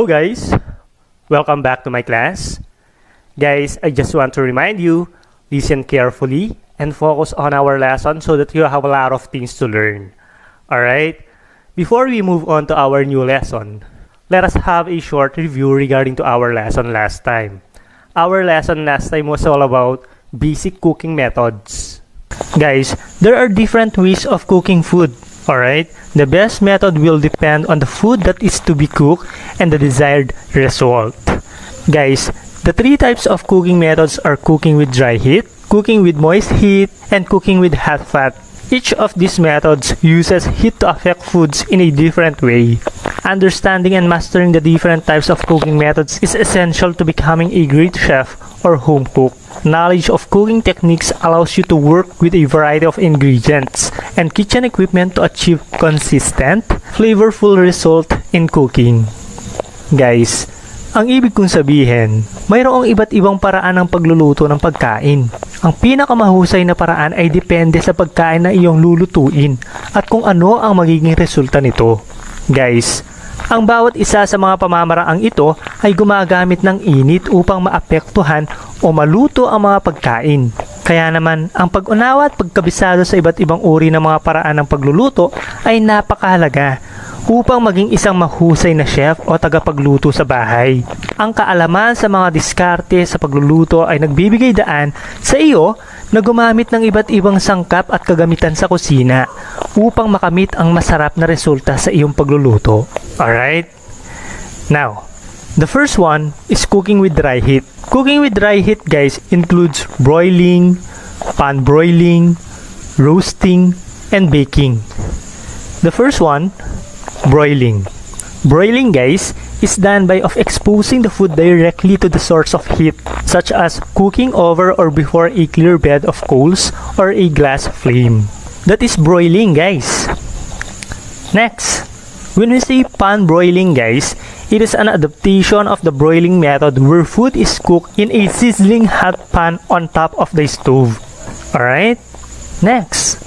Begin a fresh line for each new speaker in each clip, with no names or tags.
Hello guys! Welcome back to my class. Guys, I just want to remind you, listen carefully and focus on our lesson so that you have a lot of things to learn. Alright? Before we move on to our new lesson, let us have a short review regarding to our lesson last time. Our lesson last time was all about basic cooking methods. Guys, there are different ways of cooking food. Alright? The best method will depend on the food that is to be cooked and the desired result. Guys, the three types of cooking methods are cooking with dry heat, cooking with moist heat, and cooking with hot fat. Each of these methods uses heat to affect foods in a different way. Understanding and mastering the different types of cooking methods is essential to becoming a great chef or home cook. Knowledge of cooking techniques allows you to work with a variety of ingredients and kitchen equipment to achieve consistent, flavorful result in cooking. Guys, ang ibig kong sabihin, mayroong iba't ibang paraan ng pagluluto ng pagkain. Ang pinakamahusay na paraan ay depende sa pagkain na iyong lulutuin at kung ano ang magiging resulta nito. Guys, ang bawat isa sa mga pamamaraang ito ay gumagamit ng init upang maapektuhan o maluto ang mga pagkain. Kaya naman, ang pag-unawa at pagkabisado sa iba't ibang uri ng mga paraan ng pagluluto ay napakahalaga upang maging isang mahusay na chef o tagapagluto sa bahay. Ang kaalaman sa mga diskarte sa pagluluto ay nagbibigay daan sa iyo na gumamit ng iba't ibang sangkap at kagamitan sa kusina upang makamit ang masarap na resulta sa iyong pagluluto. Alright? Now, the first one is cooking with dry heat. Cooking with dry heat, guys, includes broiling, pan broiling, roasting, and baking. The first one, broiling. Broiling, guys, is done by exposing the food directly to the source of heat, such as cooking over or before a clear bed of coals or a glass flame. That is broiling, guys. Next, when we say pan broiling, guys, it is an adaptation of the broiling method where food is cooked in a sizzling hot pan on top of the stove. Alright? Next,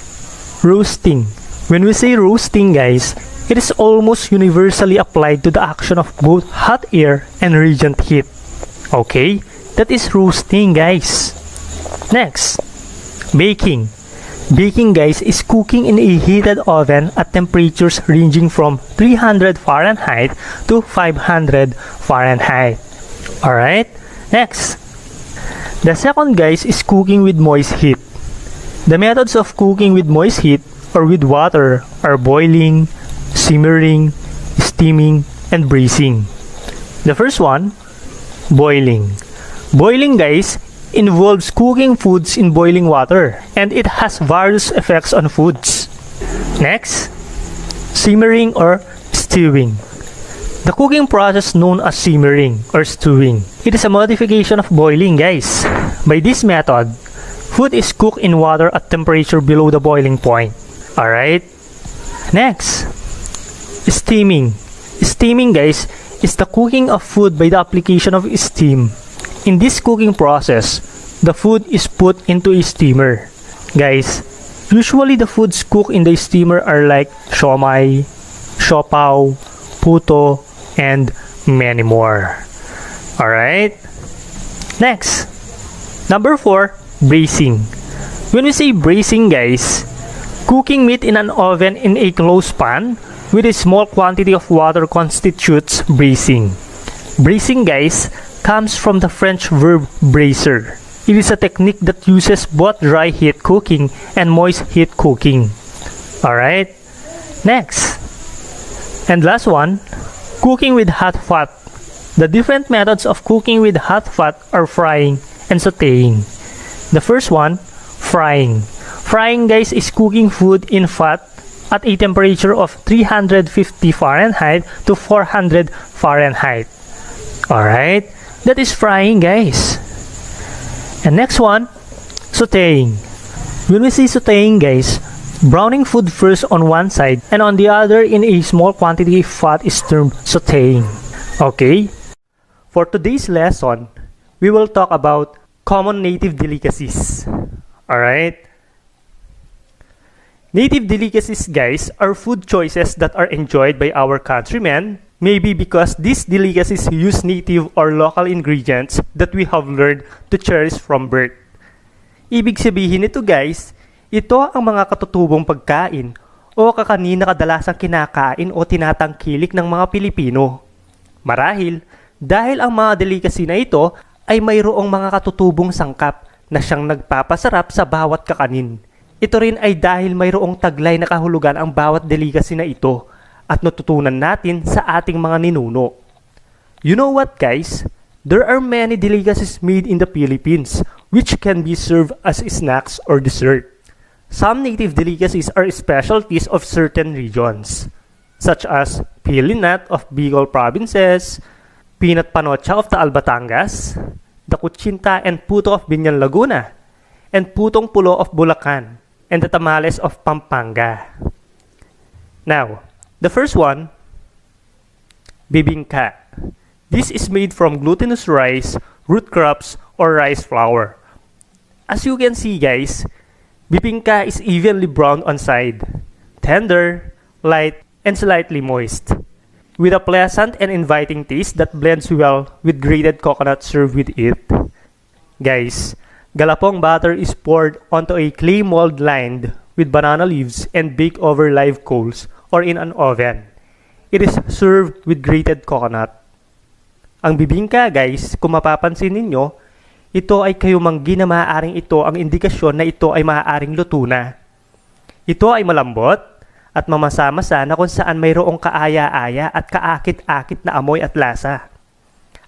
roasting. When we say roasting, guys, it is almost universally applied to the action of both hot air and radiant heat. Okay? That is roasting, guys. Next, baking. Baking, guys, is cooking in a heated oven at temperatures ranging from 300 Fahrenheit to 500 Fahrenheit. Alright? Next, the second, guys, is cooking with moist heat. The methods of cooking with moist heat or with water are boiling, simmering, steaming, and braising. The first one, boiling. Boiling, guys, involves cooking foods in boiling water, and it has various effects on foods. Next, simmering or stewing. The cooking process known as simmering or stewing. It is a modification of boiling, guys. By this method, food is cooked in water at temperature below the boiling point. Alright? Next, steaming. Steaming, guys, is the cooking of food by the application of steam. In this cooking process, the food is put into a steamer. Guys, usually the foods cooked in the steamer are like siomai, siopaw, puto, and many more. Alright? Next, number 4, braising. When we say braising, guys, cooking meat in an oven in a closed pan with a small quantity of water constitutes braising. Braising, guys, comes from the French verb braiser. It is a technique that uses both dry heat cooking and moist heat cooking. Alright? Next, and last one, cooking with hot fat. The different methods of cooking with hot fat are frying and sauteing. The first one, frying. Frying, guys, is cooking food in fat at a temperature of 350 Fahrenheit to 400 Fahrenheit. Alright? That is frying, guys. And next one, sauteing. When we say sauteing, guys, browning food first on one side and on the other in a small quantity of fat is termed sauteing. Okay? For today's lesson, we will talk about common native delicacies. Alright? Native delicacies, guys, are food choices that are enjoyed by our countrymen Maybe because these delicacies use native or local ingredients that we have learned to cherish from birth. Ibig sabihin nito guys, ito ang mga katutubong pagkain o kakanin na kadalasang kinakain o tinatangkilik ng mga Pilipino. Marahil, dahil ang mga delicacy na ito ay mayroong mga katutubong sangkap na siyang nagpapasarap sa bawat kakanin. Ito rin ay dahil mayroong taglay na kahulugan ang bawat delicacy na ito at natutunan natin sa ating mga ninuno. You know what guys? There are many delicacies made in the Philippines which can be served as snacks or dessert. Some native delicacies are specialties of certain regions, such as pilinat of Bicol provinces, peanut panocha of Taal Batangas, the CUTCHINTA and puto of Binyan Laguna, and putong pulo of Bulacan, and the tamales of Pampanga. Now, the first one, bibingka. This is made from glutinous rice, root crops, or rice flour. As you can see guys, bibingka is evenly brown on side, tender, light, and slightly moist, with a pleasant and inviting taste that blends well with grated coconut served with it. Guys, galapong batter is poured onto a clay mold lined with banana leaves and baked over live coals or in an oven. It is served with grated coconut. Ang bibingka guys, kung mapapansin ninyo, ito ay kayumanggi na maaaring ito ang indikasyon na ito ay maaaring luto na. Ito ay malambot at mamasa-masa na kung saan mayroong kaaya-aya at kaakit-akit na amoy at lasa.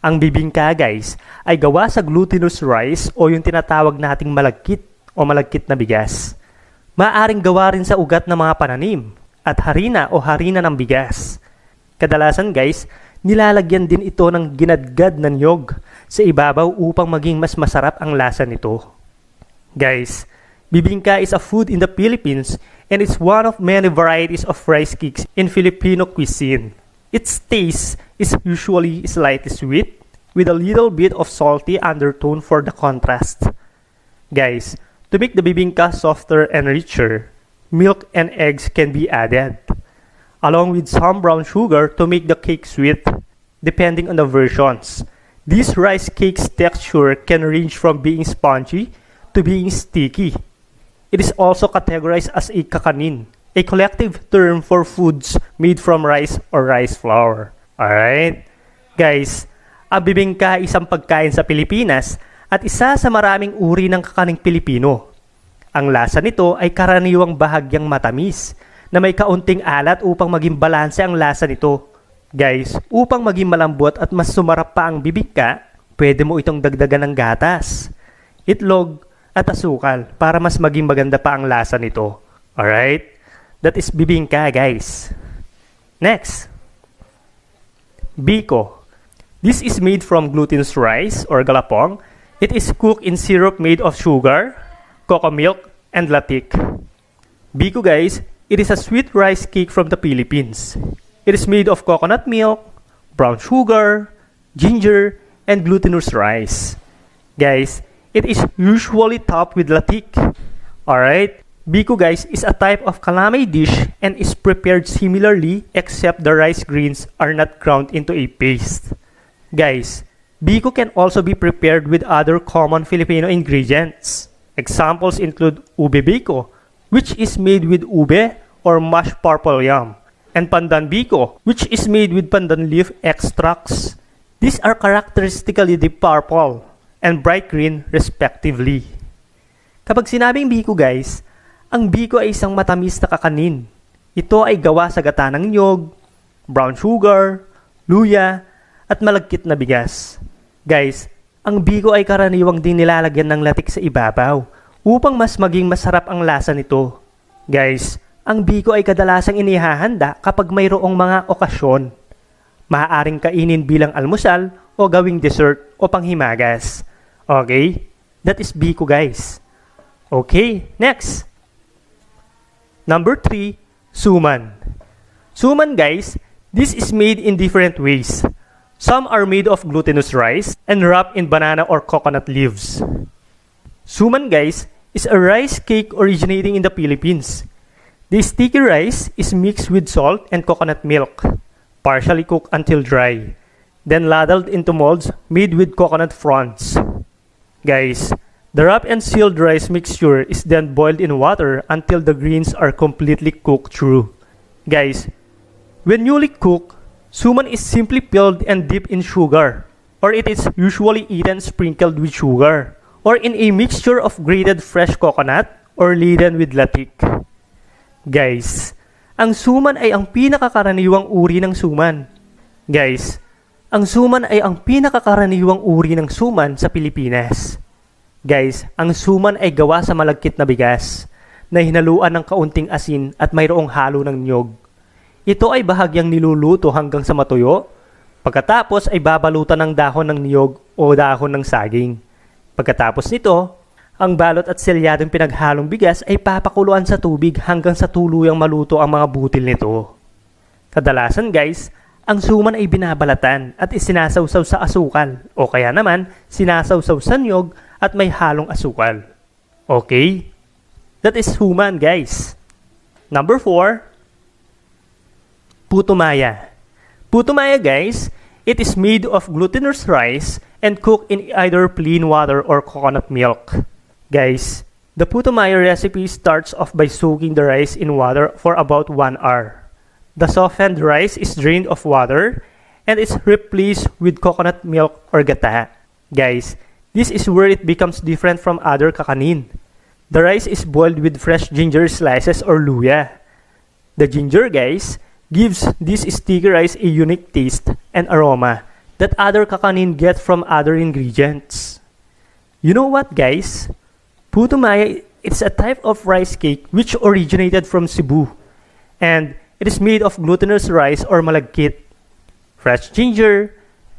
Ang bibingka guys ay gawa sa glutinous rice o yung tinatawag nating malagkit o malagkit na bigas. Maaaring gawa rin sa ugat ng mga pananim at harina o harina ng bigas. Kadalasan guys, nilalagyan din ito ng ginadgad na niyog sa ibabaw upang maging mas masarap ang lasa nito. Guys, bibingka is a food in the Philippines and it's one of many varieties of rice cakes in Filipino cuisine. Its taste is usually slightly sweet with a little bit of salty undertone for the contrast. Guys, to make the bibingka softer and richer, milk and eggs can be added, along with some brown sugar to make the cake sweet, depending on the versions. This rice cake's texture can range from being spongy to being sticky. It is also categorized as a kakanin, a collective term for foods made from rice or rice flour. Alright? Guys, ang bibingka ay isang pagkain sa Pilipinas at isa sa maraming uri ng kakaning Pilipino. Ang lasa nito ay karaniwang bahagyang matamis na may kaunting alat upang maging balanse ang lasa nito. Guys, upang maging malambot at mas sumarap pa ang bibingka, pwede mo itong dagdagan ng gatas, itlog, at asukal para mas maging maganda pa ang lasa nito. Alright? That is bibingka guys. Next, BIKO. This is made from glutinous rice or galapong. It is cooked in syrup made of sugar, coco milk, and latik. BIKO guys, it is a sweet rice cake from the Philippines. It is made of coconut milk, brown sugar, ginger, and glutinous rice. Guys, it is usually topped with latik. Alright? BIKO guys is a type of calamay dish and is prepared similarly except the rice grains are not ground into a paste. Guys, BIKO can also be prepared with other common Filipino ingredients. Examples include ube biko, which is made with ube or mashed purple yam, and pandan biko, which is made with pandan leaf extracts. These are characteristically deep purple and bright green respectively. Kapag sinabing biko guys, ang biko ay isang matamis na kakanin. Ito ay gawa sa gata ng niyog, brown sugar, luya, at malagkit na bigas. Guys, ang biko ay karaniwang din nilalagyan ng latik sa ibabaw upang mas maging masarap ang lasa nito. Guys, ang biko ay kadalasang inihahanda kapag mayroong mga okasyon. Maaaring kainin bilang almusal o gawing dessert o panghimagas. Okay? That is biko guys. Okay, next. Number 3, suman. Suman guys, this is made in different ways. Some are made of glutinous rice and wrapped in banana or coconut leaves. Suman guys is a rice cake originating in the Philippines. The sticky rice is mixed with salt and coconut milk. partially cooked until dry, then ladled into molds made with coconut fronds. Guys, the wrapped and sealed rice mixture is then boiled in water until the grains are completely cooked through. Guys, when newly cooked, suman is simply peeled and dipped in sugar, or it is usually eaten sprinkled with sugar, or in a mixture of grated fresh coconut or laden with latik. Guys, ang suman ay ang pinakakaraniwang uri ng suman. Guys, ang suman ay ang pinakakaraniwang uri ng suman sa Pilipinas. Guys, ang suman ay gawa sa malagkit na bigas na hinaluan ng kaunting asin at mayroong halo ng niyog. Ito ay bahagyang niluluto hanggang sa matuyo. Pagkatapos ay babalutan ng dahon ng niyog o dahon ng saging. Pagkatapos nito, ang balot at selyadong pinaghalong bigas ay papakuluan sa tubig hanggang sa tuluyang maluto ang mga butil nito. Kadalasan guys, ang suman ay binabalatan at isinasawsaw sa asukal o kaya naman sinasawsaw sa niyog at may halong asukal. Okay? That is suman guys. Number 4, puto maya. Puto maya guys, it is made of glutinous rice and cooked in either plain water or coconut milk. Guys, the puto maya recipe starts off by soaking the rice in water for about 1 hour. The softened rice is drained of water and is replaced with coconut milk or gata. Guys, this is where it becomes different from other kakanin. The rice is boiled with fresh ginger slices or luya. The ginger, guys, gives this sticky rice a unique taste and aroma that other kakanin get from other ingredients. You know what, guys? Puto maya is a type of rice cake which originated from Cebu, and it is made of glutinous rice or malagkit, fresh ginger,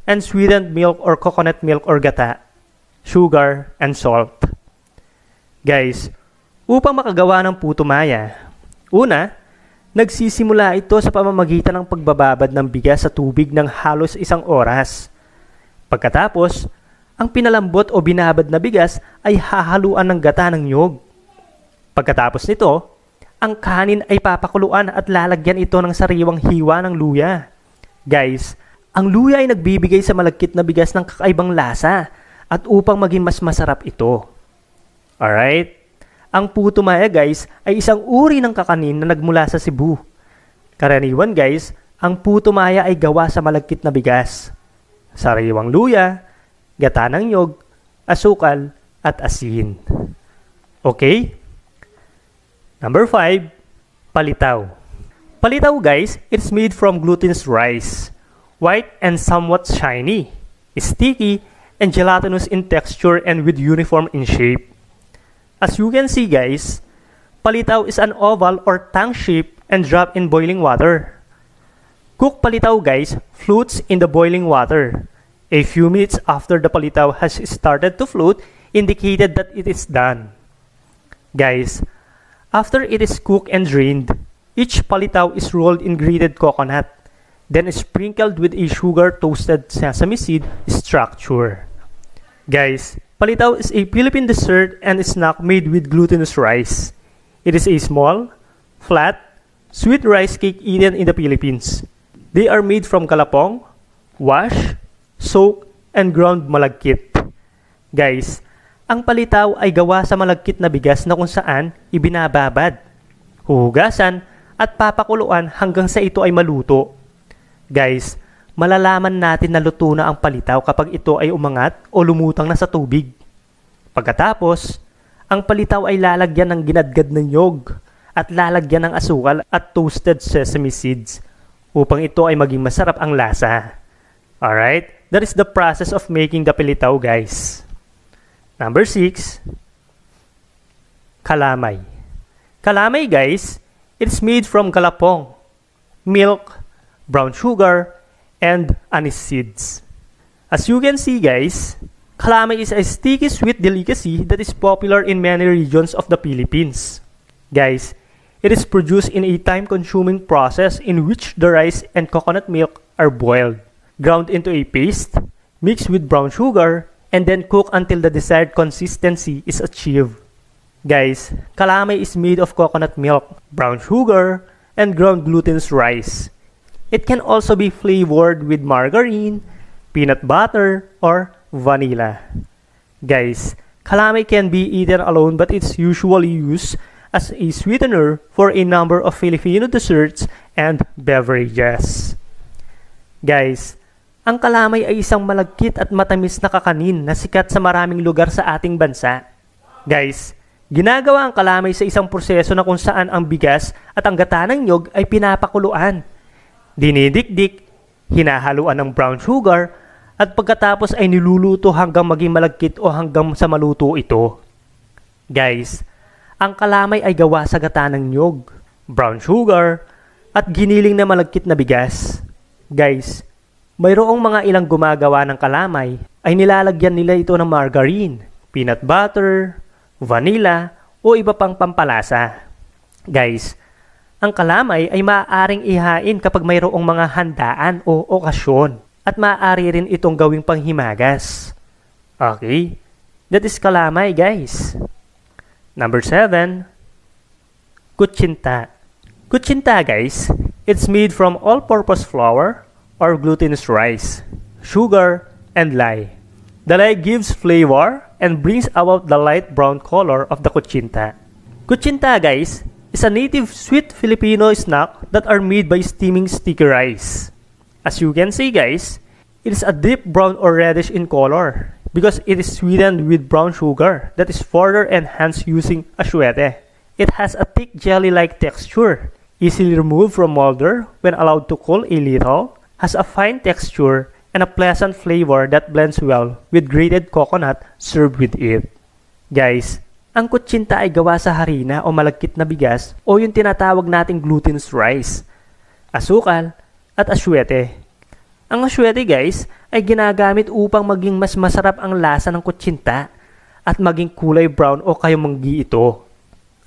and sweetened milk or coconut milk or gata, sugar, and salt. Guys, upang makagawa ng puto maya, una, nagsisimula ito sa pamamagitan ng pagbababad ng bigas sa tubig ng halos 1 oras. Pagkatapos, ang pinalambot o binabad na bigas ay hahaluan ng gata ng niyog. Pagkatapos nito, ang kanin ay papakuluan at lalagyan ito ng sariwang hiwa ng luya. Guys, ang luya ay nagbibigay sa malagkit na bigas ng kakaibang lasa at upang maging mas masarap ito. Alright? Ang puto maya guys ay isang uri ng kakanin na nagmula sa Cebu. Karaniwan guys, ang puto maya ay gawa sa malagkit na bigas, sariwang luya, gata ng niyog, asukal, at asin. Okay? Number 5, palitaw. Palitaw guys, it's made from glutinous rice, white and somewhat shiny, sticky, and gelatinous in texture and with uniform in shape. As you can see guys, palitaw is an oval or tank shape and dropped in boiling water. Cooked palitaw guys floats in the boiling water. A few minutes after the palitaw has started to float indicated that it is done. Guys, after it is cooked and drained, each palitaw is rolled in grated coconut, then sprinkled with a sugar-toasted sesame seed structure. Guys, palitaw is a Philippine dessert and snack made with glutinous rice. It is a small, flat, sweet rice cake eaten in the Philippines. They are made from galapong, wash, soak, and ground malagkit. Guys, ang palitaw ay gawa sa malagkit na bigas na kung saan ibinababad, huhugasan, at papakuluan hanggang sa ito ay maluto. Guys, malalaman natin na luto na ang palitaw kapag ito ay umangat o lumutang na sa tubig. Pagkatapos, ang palitaw ay lalagyan ng ginadgad na niyog at lalagyan ng asukal at toasted sesame seeds upang ito ay maging masarap ang lasa. Alright? That is the process of making the palitaw guys. Number 6, kalamay. Kalamay guys, it's made from galapong, milk, brown sugar, and anise seeds. As you can see guys, kalamay is a sticky sweet delicacy that is popular in many regions of the Philippines. Guys, it is produced in a time-consuming process in which the rice and coconut milk are boiled, ground into a paste, mixed with brown sugar, and then cooked until the desired consistency is achieved. Guys, kalamay is made of coconut milk, brown sugar, and ground glutinous rice. It can also be flavored with margarine, peanut butter, or vanilla. Guys, calamay can be eaten alone but it's usually used as a sweetener for a number of Filipino desserts and beverages. Guys, ang calamay ay isang malagkit at matamis na kakanin na sikat sa maraming lugar sa ating bansa. Guys, ginagawa ang calamay sa isang proseso na kung saan ang bigas at ang gata ng niyog ay pinapakuluan, dinidikdik, hinahaluan ng brown sugar, at pagkatapos ay niluluto hanggang maging malagkit o hanggang sa maluto ito. Guys, ang calamay ay gawa sa gata ng niyog, brown sugar, at giniling na malagkit na bigas. Guys, mayroong mga ilang gumagawa ng calamay ay nilalagyan nila ito ng margarine, peanut butter, vanilla, o iba pang pampalasa. Guys, ang calamay ay maaaring ihain kapag mayroong mga handaan o okasyon. At maaari rin itong gawing panghimagas. Okay? That is calamay, guys. Number 7. Kutchinta. Kutchinta, guys, it's made from all-purpose flour or glutinous rice, sugar, and lye. The lye gives flavor and brings about the light brown color of the kutchinta. Kutchinta, guys, is a native sweet Filipino snack that are made by steaming sticky rice. As you can see, guys, it is a deep brown or reddish in color because it is sweetened with brown sugar that is further enhanced using asyete. It has a thick jelly-like texture, easily removed from molder when allowed to cool a little, has a fine texture, and a pleasant flavor that blends well with grated coconut served with it. Guys, ang kutchinta ay gawa sa harina o malagkit na bigas o yung tinatawag nating glutinous rice, asukal, at asyete. Ang asyete, guys, ay ginagamit upang maging mas masarap ang lasa ng kutsinta at maging kulay brown o kayumanggi ito.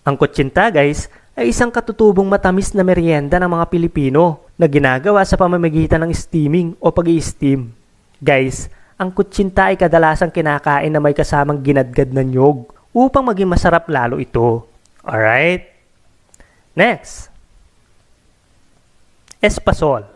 Ang kutsinta, guys, ay isang katutubong matamis na merienda ng mga Pilipino na ginagawa sa pamamagitan ng steaming o pag-i-steam. Guys, ang kutsinta ay kadalasang kinakain na may kasamang ginadgad na niyog upang maging masarap lalo ito. Alright? Next. Espasol.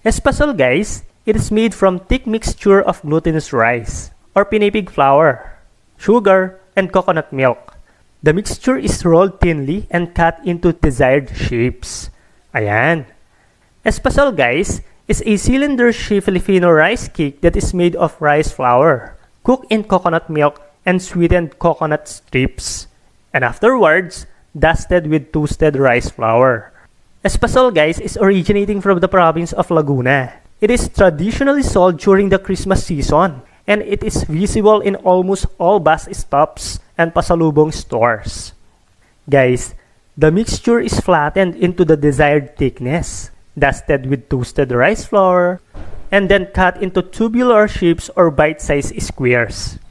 Espasol, guys, it is made from thick mixture of glutinous rice or pinipig flour, sugar, and coconut milk. The mixture is rolled thinly and cut into desired shapes. Ayan. Espasol, guys, is a cylinder-shaped Filipino rice cake that is made of rice flour, cooked in coconut milk and sweetened coconut strips, and afterwards, dusted with toasted rice flour. Espasol, guys, is originating from the province of Laguna. It is traditionally sold during the Christmas season, and it is visible in almost all bus stops and pasalubong stores. Guys, the mixture is flattened into the desired thickness, dusted with toasted rice flour, and then cut into tubular shapes or bite-sized squares.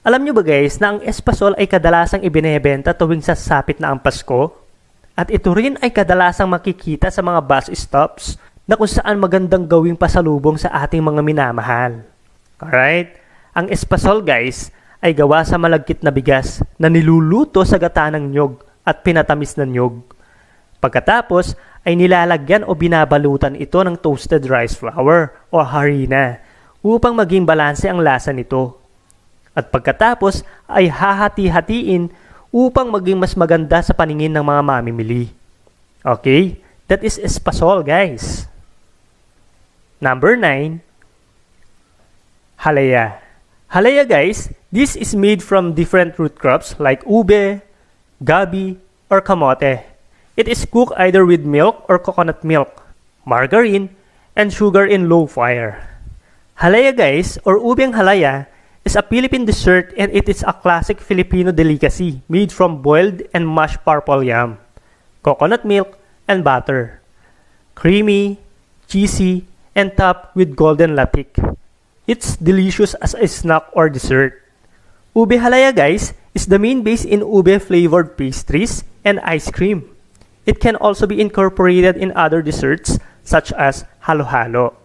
Alam nyo ba, guys, na ang espasol ay kadalasang ibinebenta tuwing sasapit na ang Pasko? At ito rin ay kadalasang makikita sa mga bus stops na kung saan magandang gawing pasalubong sa ating mga minamahal. Alright? Ang espasol, guys, ay gawa sa malagkit na bigas na niluluto sa gata ng niyog at pinatamis na niyog. Pagkatapos ay nilalagyan o binabalutan ito ng toasted rice flour o harina upang maging balanse ang lasa nito. At pagkatapos ay hahati-hatiin upang maging mas maganda sa paningin ng mga mamimili. Okay? That is espasol, guys. Number 9. Halaya. Halaya, guys, this is made from different root crops like ube, gabi, or kamote. It is cooked either with milk or coconut milk, margarine, and sugar in low fire. Halaya, guys, or ubeng halaya, is a Philippine dessert and it is a classic Filipino delicacy made from boiled and mashed purple yam, coconut milk, and butter. Creamy, cheesy, and topped with golden latik. It's delicious as a snack or dessert. Ube halaya, guys, is the main base in ube-flavored pastries and ice cream. It can also be incorporated in other desserts such as halo-halo.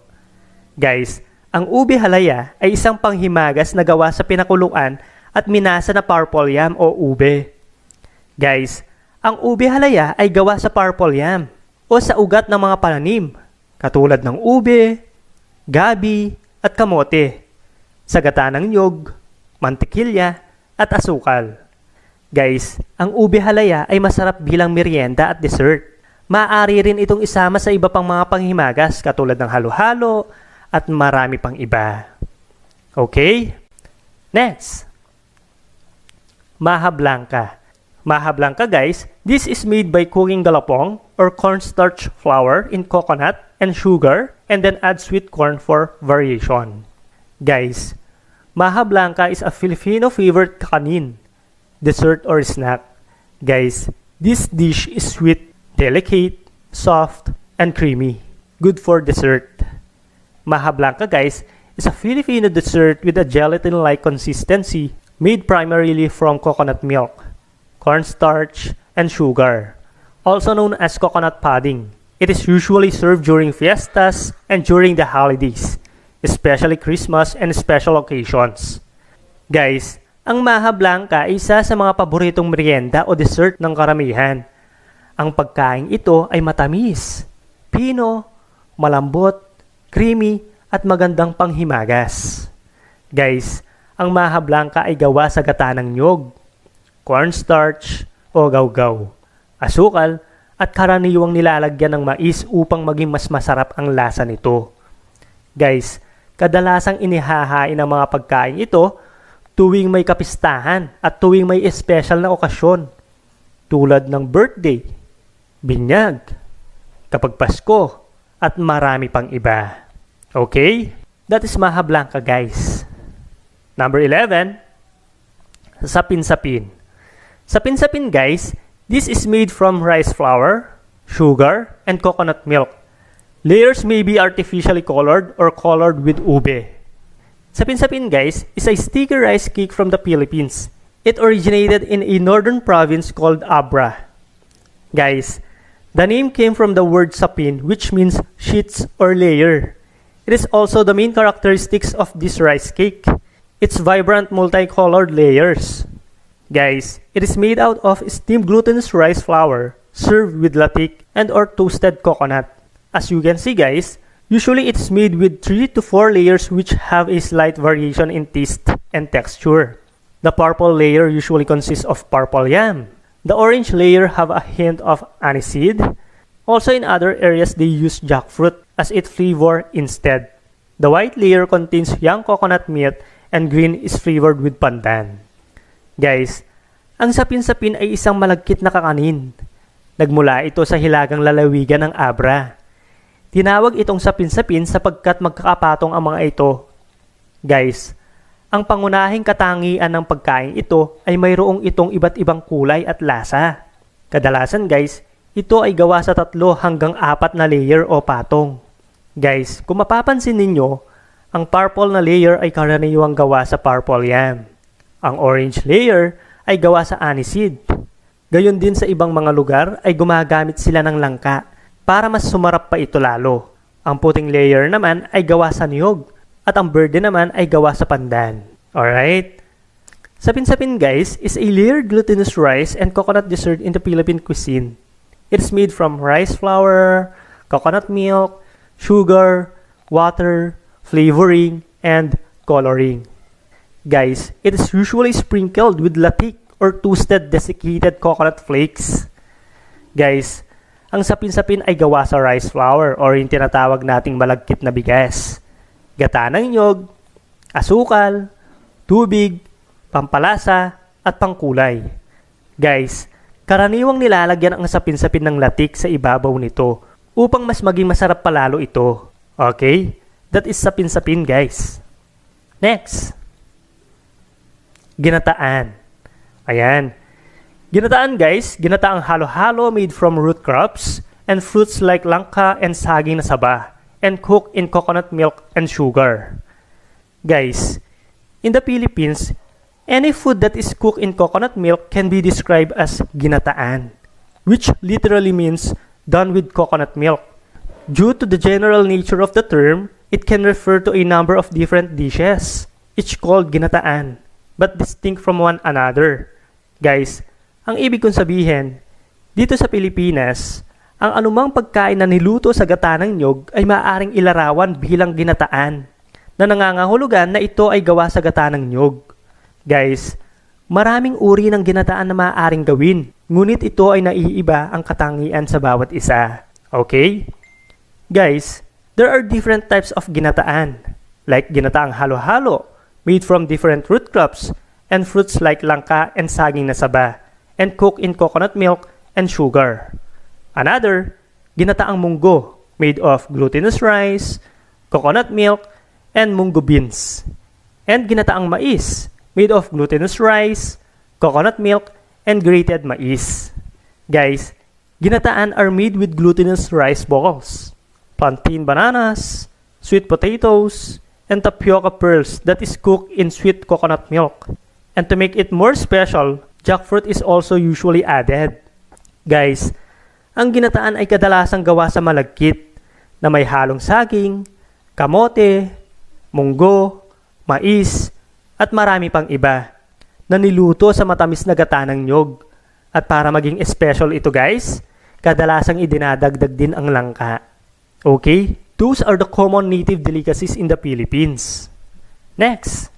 Guys, ang ube halaya ay isang panghimagas na gawa sa pinakuluan at minasa na purple yam o ube. Guys, ang ube halaya ay gawa sa purple yam o sa ugat ng mga pananim, katulad ng ube, gabi, at kamote, sa gata ng nyog, mantikilya, at asukal. Guys, ang ube halaya ay masarap bilang merienda at dessert. Maaari rin itong isama sa iba pang mga panghimagas katulad ng halo-halo at marami pang iba. Okay? Next, maja blanca. Maja blanca guys, this is made by cooking galapong or cornstarch flour in coconut and sugar and then add sweet corn for variation. Guys, maja blanca is a Filipino favorite kanin, dessert or snack. Guys, this dish is sweet, delicate, soft, and creamy. Good for dessert. Maja blanca guys is a Filipino dessert with a gelatin-like consistency made primarily from coconut milk, cornstarch, and sugar, also known as coconut pudding. It is usually served during fiestas and during the holidays, especially Christmas and special occasions. Guys, ang maja blanca ay isa sa mga paboritong merienda o dessert ng karamihan. Ang pagkain ito ay matamis, pino, malambot, creamy, at magandang panghimagas. Guys, ang maja blanca ay gawa sa gata ng nyog, cornstarch o gawgaw, asukal, at karaniwang nilalagyan ng mais upang maging mas masarap ang lasa nito. Guys, kadalasang inihahain ang mga pagkain ito tuwing may kapistahan at tuwing may special na okasyon tulad ng birthday, binyag, kapag Pasko, at marami pang iba. Okay? That is maja blanca guys. Number 11, sapin-sapin. Sapin-sapin guys, this is made from rice flour, sugar, and coconut milk. Layers may be artificially colored or colored with ube. Sapin-sapin guys is a sticky rice cake from the Philippines. It originated in a northern province called Abra. Guys, the name came from the word sapin, which means sheets or layer. It is also the main characteristics of this rice cake. Its vibrant multicolored layers. Guys, it is made out of steamed glutinous rice flour, served with latik and or toasted coconut. As you can see guys, usually it's made with 3 to 4 layers which have a slight variation in taste and texture. The purple layer usually consists of purple yam. The orange layer have a hint of anise seed. Also in other areas they use jackfruit as its flavor instead. The white layer contains young coconut meat and green is flavored with pandan. Guys, ang sapin-sapin ay isang malagkit na kakanin. Nagmula ito sa hilagang lalawigan ng Abra. Tinawag itong sapin-sapin sapagkat magkakapatong ang mga ito. Guys, ang pangunahing katangian ng pagkain ito ay mayroong itong iba't ibang kulay at lasa. Kadalasan guys, ito ay gawa sa 3 hanggang 4 na layer o patong. Guys, kung mapapansin ninyo, ang purple na layer ay karaniwang gawa sa purple yam. Ang orange layer ay gawa sa anise seed. Gayon din sa ibang mga lugar ay gumagamit sila ng langka para mas sumarap pa ito lalo. Ang puting layer naman ay gawa sa niyog at ang berde naman ay gawa sa pandan. Alright? Sapin-sapin guys is a layered glutinous rice and coconut dessert in the Philippine cuisine. It is made from rice flour, coconut milk, sugar, water, flavoring, and coloring. Guys, it is usually sprinkled with latik or toasted desiccated coconut flakes. Guys, ang sapin-sapin ay gawa sa rice flour or yung tinatawag nating malagkit na bigas, gata ng nyog, asukal, tubig, pampalasa, at pangkulay. Guys, karaniwang nilalagyan ang sapin-sapin ng latik sa ibabaw nito upang mas maging masarap palalo ito. Okay? That is sapin-sapin guys. Next, ginataan. Ayan. Ginataan guys, ginataang halo-halo made from root crops and fruits like langka and saging na saba and cooked in coconut milk and sugar. Guys, in the Philippines, any food that is cooked in coconut milk can be described as ginataan, which literally means done with coconut milk. Due to the general nature of the term, it can refer to a number of different dishes, each called ginataan, but distinct from one another. Guys, ang ibig kong sabihin, dito sa Pilipinas, Ang anumang pagkain na niluto sa gata ng niyog ay maaaring ilarawan bilang ginataan, na nangangahulugan na ito ay gawa sa gata ng niyog. Guys, maraming uri ng ginataan na maaaring gawin, ngunit ito ay naiiba ang katangian sa bawat isa. Okay? Guys, there are different types of ginataan, like ginataang halo-halo, made from different root crops and fruits like langka and saging na saba, and cooked in coconut milk and sugar. Another, ginataang munggo, made of glutinous rice, coconut milk, and munggo beans. And ginataang mais, made of glutinous rice, coconut milk, and grated mais. Guys, ginataan are made with glutinous rice balls, plantain bananas, sweet potatoes, and tapioca pearls that is cooked in sweet coconut milk. And to make it more special, jackfruit is also usually added. Guys, ang ginataan ay kadalasang gawa sa malagkit na may halong saging, kamote, munggo, mais, at marami pang iba na niluto sa matamis na gata ng niyog. At para maging special ito guys, kadalasang idinadagdag din ang langka. Okay? Those are the common native delicacies in the Philippines. Next.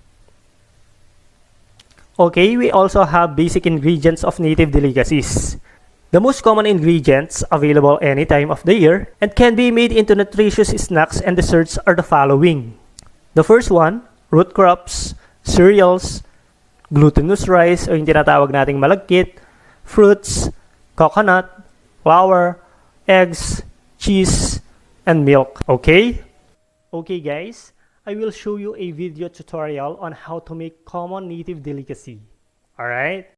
Okay, we also have basic ingredients of native delicacies. The most common ingredients available any time of the year and can be made into nutritious snacks and desserts are the following. The first one, root crops, cereals, glutinous rice o yung tinatawag nating malagkit, fruits, coconut, flour, eggs, cheese, and milk. Okay? Okay guys, I will show you a video tutorial on how to make common native delicacy. Alright?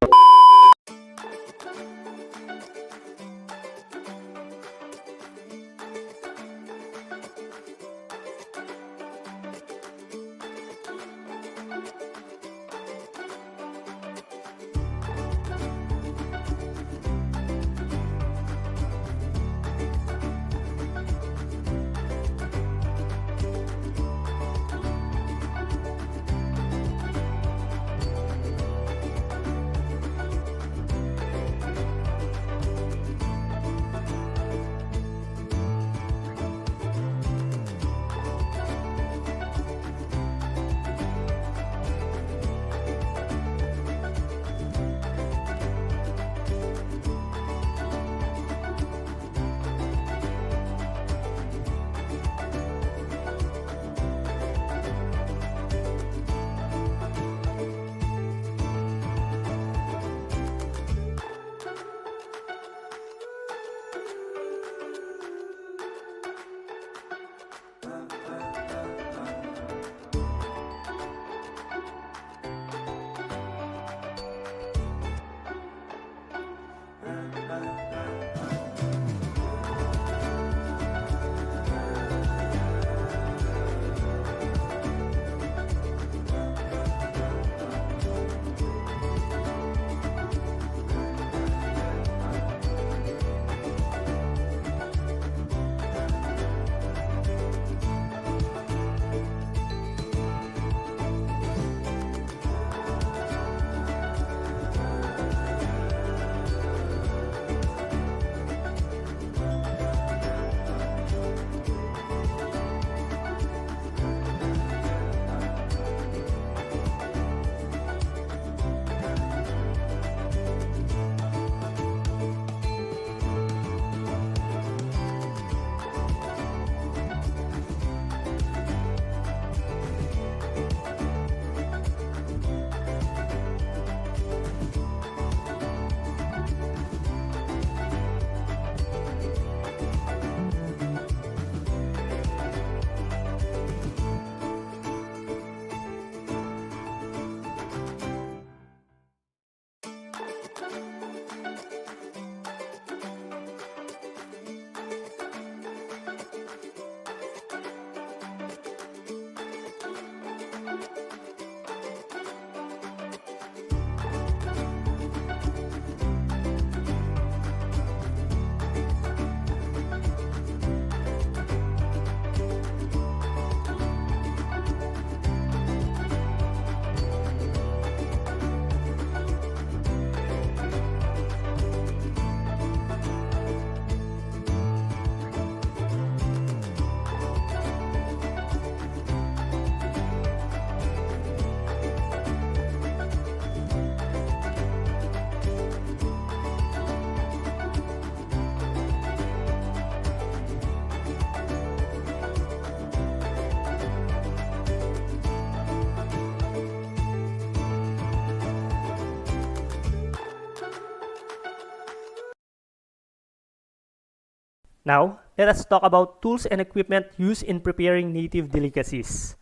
Now, let us talk about tools and equipment used in preparing native delicacies.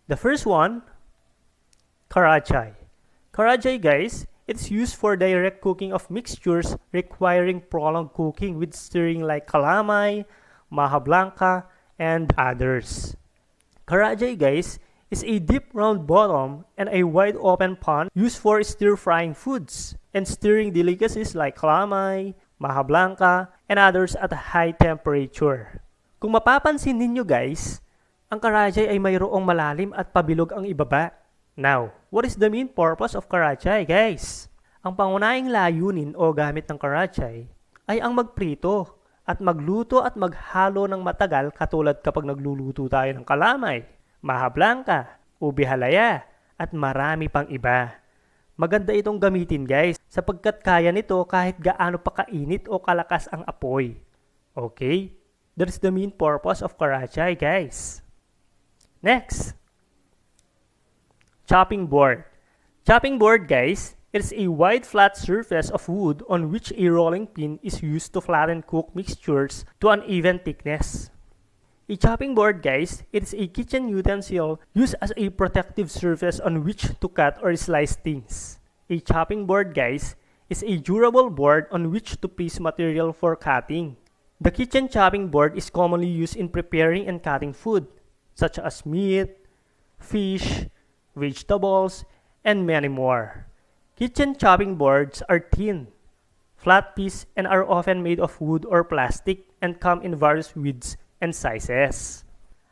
The first one, CARAJAY. CARAJAY, guys, it's used for direct cooking of mixtures requiring prolonged cooking with stirring like kalamay, blanca, and others. CARAJAY, guys, is a deep round bottom and a wide open pan used for stir-frying foods and stirring delicacies like kalamay, blanca, and others at a high temperature. Kung mapapansin ninyo guys, ang CARAJAY ay mayroong malalim at pabilog ang ibaba. Now, what is the main purpose of CARAJAY guys? Ang pangunahing layunin o gamit ng CARAJAY ay ang magprito at magluto at maghalo ng matagal katulad kapag nagluluto tayo ng kalamay, blanca, ube halaya, at marami pang iba. Maganda itong gamitin guys sapagkat kaya nito kahit gaano pa kainit o kalakas ang apoy. Okay? That is the main purpose of CARAJAY guys. Next, chopping board. Chopping board guys, it is a wide flat surface of wood on which a rolling pin is used to flatten cooked mixtures to an even thickness. A chopping board guys, it is a kitchen utensil used as a protective surface on which to cut or slice things. A chopping board guys is a durable board on which to place material for cutting. The kitchen chopping board is commonly used in preparing and cutting food, such as meat, fish, vegetables, and many more. Kitchen chopping boards are thin, flat piece, and are often made of wood or plastic and come in various widths and sizes.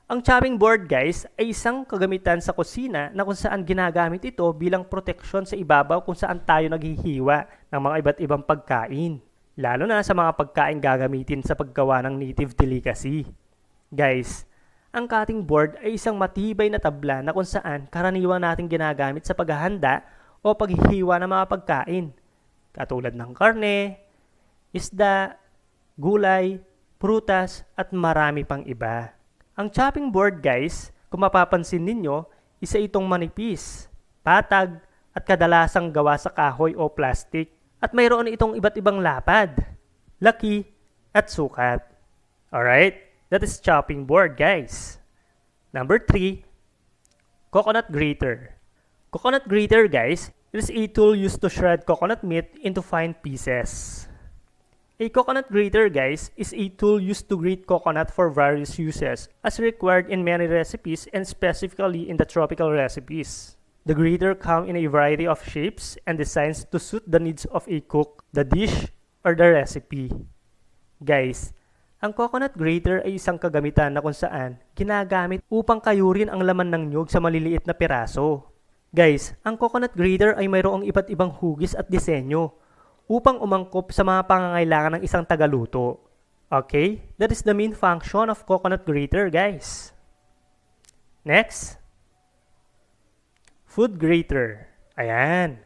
Ang chopping board guys ay isang kagamitan sa kusina na kung saan ginagamit ito bilang proteksyon sa ibabaw kung saan tayo naghihiwa ng mga iba't ibang pagkain, lalo na sa mga pagkain gagamitin sa paggawa ng native delicacy. Guys, ang cutting board ay isang matibay na tabla na kung saan karaniwan nating ginagamit sa paghahanda o paghihiwa ng mga pagkain, katulad ng karne, isda, gulay, prutas, at marami pang iba. Ang chopping board guys, kung mapapansin ninyo, isa itong manipis, patag, at kadalasang gawa sa kahoy o plastic. At mayroon itong iba't ibang lapad, laki, at sukat. Alright, that is chopping board guys. Number 3, coconut grater. Coconut grater guys, it is a tool used to shred coconut meat into fine pieces. A coconut grater guys is a tool used to grate coconut for various uses as required in many recipes and specifically in the tropical recipes. The grater comes in a variety of shapes and designs to suit the needs of a cook, the dish, or the recipe. Guys, ang coconut grater ay isang kagamitan na kung saan ginagamit upang kayurin ang laman ng nyog sa maliliit na piraso. Guys, ang coconut grater ay mayroong iba't ibang hugis at disenyo upang umangkop sa mga pangangailangan ng isang tagaluto. Okay? That is the main function of coconut grater, guys. Next, food grater. Ayan.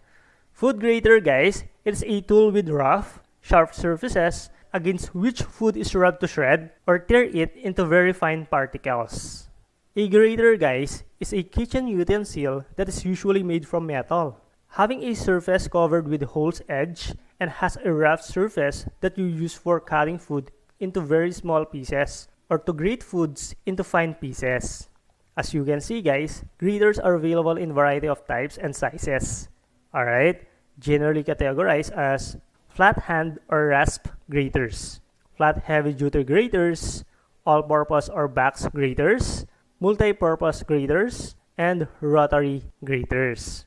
Food grater, guys, it's a tool with rough, sharp surfaces against which food is rubbed to shred or tear it into very fine particles. A grater, guys, is a kitchen utensil that is usually made from metal, having a surface covered with holes edge and has a rough surface that you use for cutting food into very small pieces or to grate foods into fine pieces. As you can see guys, graters are available in variety of types and sizes. Alright, generally categorized as flat hand or rasp graters, flat heavy duty graters, all-purpose or box graters, multi-purpose graters, and rotary graters.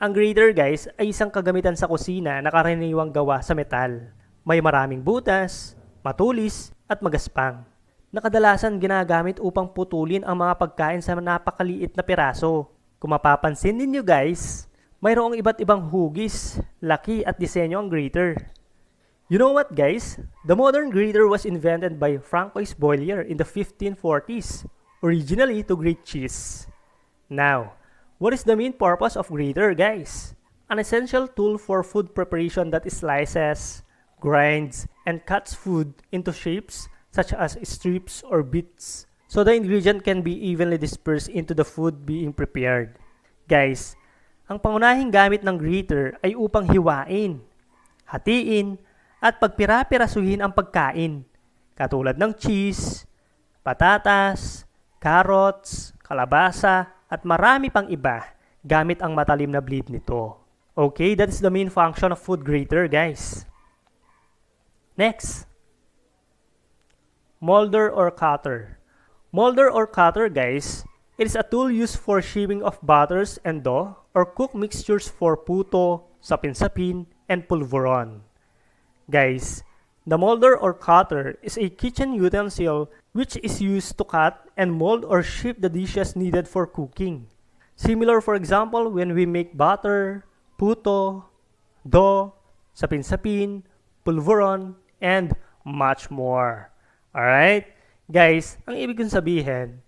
Ang grater guys ay isang kagamitan sa kusina na karaniwang gawa sa metal. May maraming butas, matulis, at magaspang. Nakadalasan ginagamit upang putulin ang mga pagkain sa napakaliit na piraso. Kung mapapansin ninyo guys, mayroong iba't ibang hugis, laki at disenyo ang grater. You know what guys? The modern grater was invented by Francois Boilier in the 1540s, originally to grate cheese. Now, what is the main purpose of grater, guys? An essential tool for food preparation that slices, grinds, and cuts food into shapes such as strips or bits, so the ingredient can be evenly dispersed into the food being prepared. Guys, ang pangunahing gamit ng grater ay upang hiwain, hatiin, at pagpira-pirasuhin ang pagkain. katulad ng cheese, patatas, carrots, kalabasa, at marami pang iba gamit ang matalim na blade nito. Okay, that is the main function of food grater, guys. Next, molder or cutter. Molder or cutter, guys, it is a tool used for shaping of batters and dough or cooked mixtures for puto, sapin-sapin, and pulveron. Guys, the molder or cutter is a kitchen utensil which is used to cut and mold or shape the dishes needed for cooking. Similar, for example, when we make batter, puto, dough, sapin-sapin, pulveron, and much more. Alright? Guys, ang ibig kong sabihin,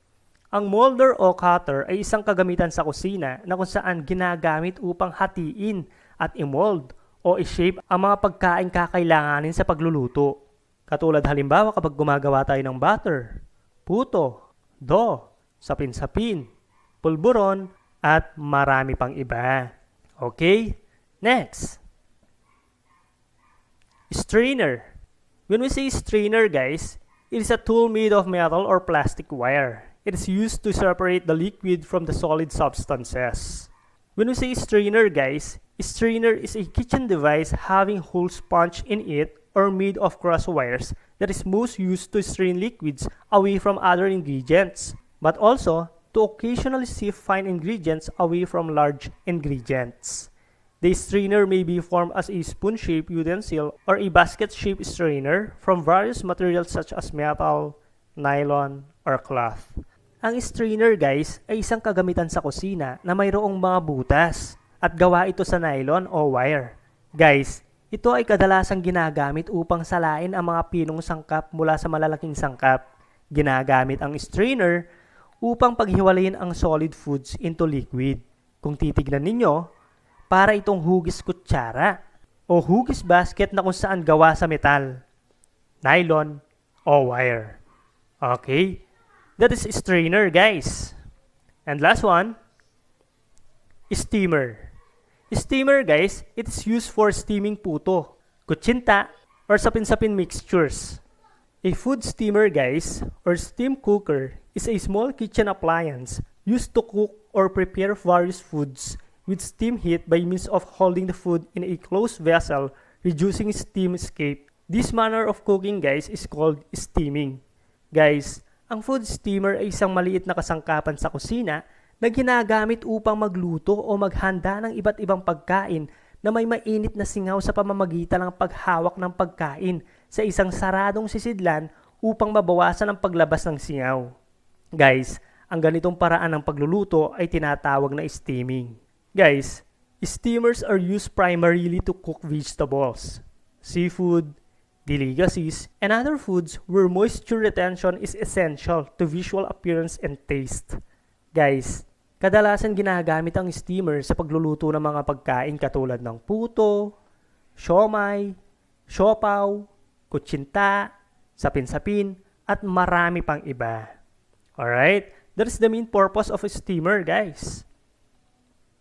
ang molder o cutter ay isang kagamitan sa kusina na kung saan ginagamit upang hatiin at i-mold o i-shape ang mga pagkain kakailanganin sa pagluluto. Katulad halimbawa kapag gumagawa tayo ng batter, puto, dough, sapin-sapin, pulburon, at marami pang iba. Okay? Next. Strainer. When we say strainer, guys, it is a tool made of metal or plastic wire. It is used to separate the liquid from the solid substances. When we say strainer, guys, strainer is a kitchen device having holes punched in it or made of cross wires that is most used to strain liquids away from other ingredients, but also to occasionally sieve fine ingredients away from large ingredients. The strainer may be formed as a spoon-shaped utensil or a basket-shaped strainer from various materials such as metal, nylon, or cloth. Ang strainer, guys, ay isang kagamitan sa kusina na mayroong mga butas at gawa ito sa nylon o wire. Guys, ito ay kadalasang ginagamit upang salain ang mga pinong sangkap mula sa malalaking sangkap. Ginagamit ang strainer upang paghiwalayin ang solid foods into liquid. Kung titignan ninyo, para itong hugis kutsara o hugis basket na kung saan gawa sa metal, nylon, o wire. Okay? That is strainer, guys. And last one, steamer. Steamer, guys, it is used for steaming puto, kutchinta, or sapin-sapin mixtures. A food steamer, guys, or steam cooker is a small kitchen appliance used to cook or prepare various foods with steam heat by means of holding the food in a closed vessel, reducing steam escape. This manner of cooking, guys, is called steaming. Guys, ang food steamer ay isang maliit na kasangkapan sa kusina na ginagamit upang magluto o maghanda ng iba't ibang pagkain na may mainit na singaw sa pamamagitan ng paghawak ng pagkain sa isang saradong sisidlan upang mabawasan ang paglabas ng singaw. Guys, ang ganitong paraan ng pagluluto ay tinatawag na steaming. Guys, steamers are used primarily to cook vegetables, seafood, delicacies, and other foods where moisture retention is essential to visual appearance and taste. Guys, kadalasan ginagamit ang steamer sa pagluluto ng mga pagkain katulad ng puto, siomay, siopaw, kutchinta, sapin-sapin, at marami pang iba. Alright? That is the main purpose of a steamer, guys.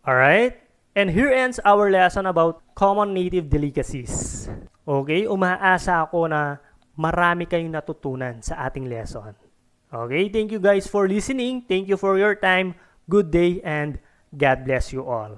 Alright? And here ends our lesson about common native delicacies. Okay? Umaasa ako na marami kayong natutunan sa ating lesson. Okay? Thank you guys for listening. Thank you for your time. Good day and God bless you all.